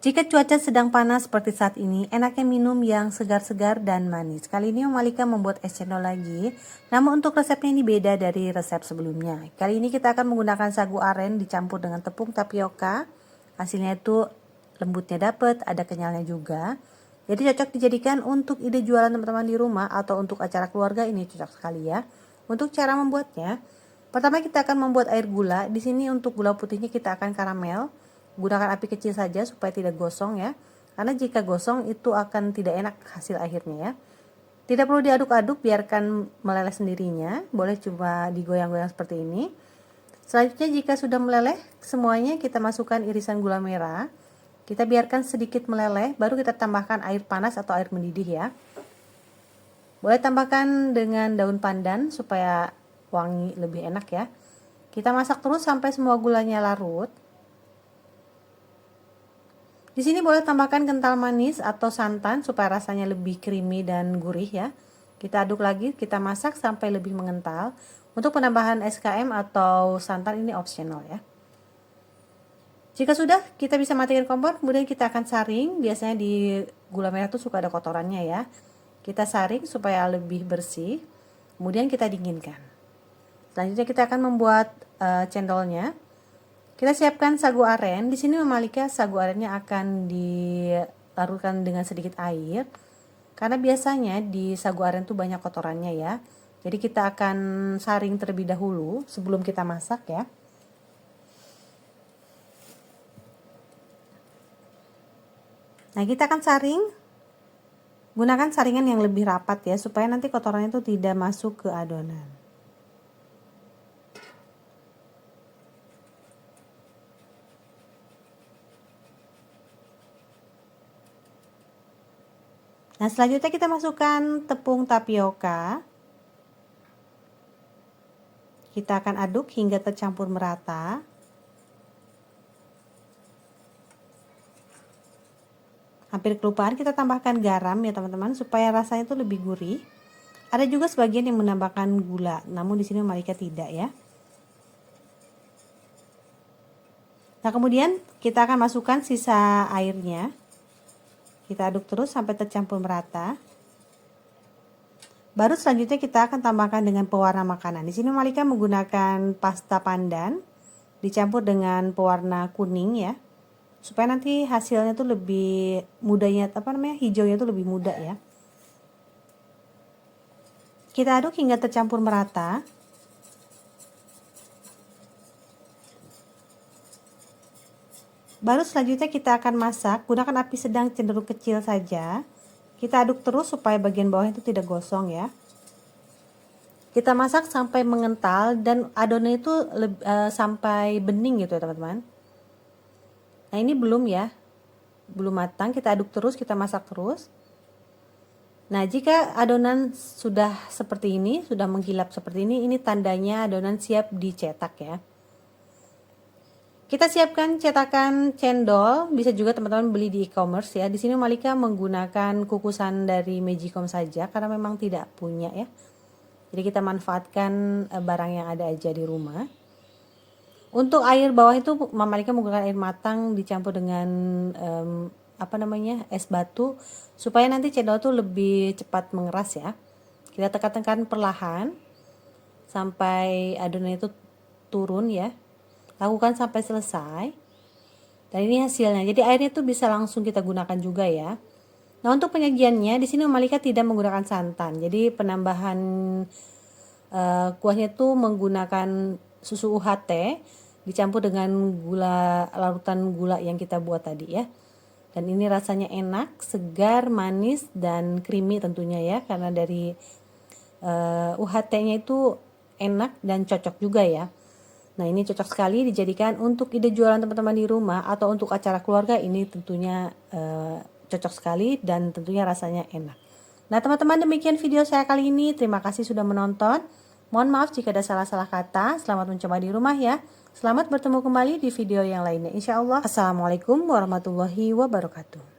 Jika cuaca sedang panas seperti saat ini, enaknya minum yang segar-segar dan manis. Kali ini Malika membuat es cendol lagi, namun untuk resepnya ini beda dari resep sebelumnya. Kali ini kita akan menggunakan sagu aren dicampur dengan tepung tapioka. Hasilnya itu lembutnya dapet, ada kenyalnya juga. Jadi cocok dijadikan untuk ide jualan teman-teman di rumah atau untuk acara keluarga, ini cocok sekali ya. Untuk cara membuatnya, pertama kita akan membuat air gula. Di sini untuk gula putihnya kita akan karamel. Gunakan api kecil saja supaya tidak gosong ya. Karena jika gosong itu akan tidak enak hasil akhirnya ya. Tidak perlu diaduk-aduk, biarkan meleleh sendirinya. Boleh cuma digoyang-goyang seperti ini. Selanjutnya jika sudah meleleh semuanya, kita masukkan irisan gula merah. Kita biarkan sedikit meleleh, baru kita tambahkan air panas atau air mendidih ya. Boleh tambahkan dengan daun pandan supaya wangi lebih enak ya. Kita masak terus sampai semua gulanya larut. Di sini boleh tambahkan kental manis atau santan supaya rasanya lebih creamy dan gurih ya. Kita aduk lagi, kita masak sampai lebih mengental. Untuk penambahan SKM atau santan ini optional ya. Jika sudah, kita bisa matikan kompor, kemudian kita akan saring. Biasanya di gula merah itu suka ada kotorannya ya. Kita saring supaya lebih bersih. Kemudian kita dinginkan. Selanjutnya kita akan membuat cendolnya. Kita siapkan sagu aren. Di sini Malika sagu arennya akan dilarutkan dengan sedikit air. Karena biasanya di sagu aren itu banyak kotorannya ya. Jadi kita akan saring terlebih dahulu sebelum kita masak ya. Nah, kita akan saring. Gunakan saringan yang lebih rapat ya supaya nanti kotorannya itu tidak masuk ke adonan. Nah, selanjutnya kita masukkan tepung tapioka. Kita akan aduk hingga tercampur merata. Hampir kelupaan kita tambahkan garam ya teman-teman supaya rasanya itu lebih gurih. Ada juga sebagian yang menambahkan gula, namun di sini Malika tidak ya. Nah, kemudian kita akan masukkan sisa airnya. Kita aduk terus sampai tercampur merata. Baru selanjutnya kita akan tambahkan dengan pewarna makanan. Di sini Malika menggunakan pasta pandan dicampur dengan pewarna kuning ya. Supaya nanti hasilnya tuh lebih mudanya hijaunya tuh lebih muda ya. Kita aduk hingga tercampur merata. Baru selanjutnya kita akan masak, gunakan api sedang cenderung kecil saja. Kita aduk terus supaya bagian bawah itu tidak gosong ya. Kita masak sampai mengental dan adonannya itu sampai bening gitu ya teman-teman. Nah, ini belum ya, belum matang. Kita aduk terus, kita masak terus. Nah, jika adonan sudah seperti ini, sudah mengkilap seperti ini tandanya adonan siap dicetak ya. Kita siapkan cetakan cendol, bisa juga teman-teman beli di e-commerce ya. Di sini Malika menggunakan kukusan dari Magicom saja karena memang tidak punya ya. Jadi kita manfaatkan barang yang ada aja di rumah. Untuk air bawah itu Malika menggunakan air matang dicampur dengan es batu supaya nanti cendol itu lebih cepat mengeras ya. Kita tekan-tekan perlahan sampai adonan itu turun ya. Lakukan sampai selesai. Dan ini hasilnya. Jadi airnya tuh bisa langsung kita gunakan juga ya. Nah, untuk penyajiannya di sini Malika tidak menggunakan santan. Jadi penambahan kuahnya tuh menggunakan susu UHT dicampur dengan larutan gula yang kita buat tadi ya. Dan ini rasanya enak, segar, manis dan creamy tentunya ya, karena dari UHT-nya itu enak dan cocok juga ya. Nah, ini cocok sekali dijadikan untuk ide jualan teman-teman di rumah atau untuk acara keluarga. Ini tentunya cocok sekali dan tentunya rasanya enak. Nah, teman-teman, demikian video saya kali ini. Terima kasih sudah menonton. Mohon maaf jika ada salah-salah kata. Selamat mencoba di rumah ya. Selamat bertemu kembali di video yang lainnya. Insya Allah. Assalamualaikum warahmatullahi wabarakatuh.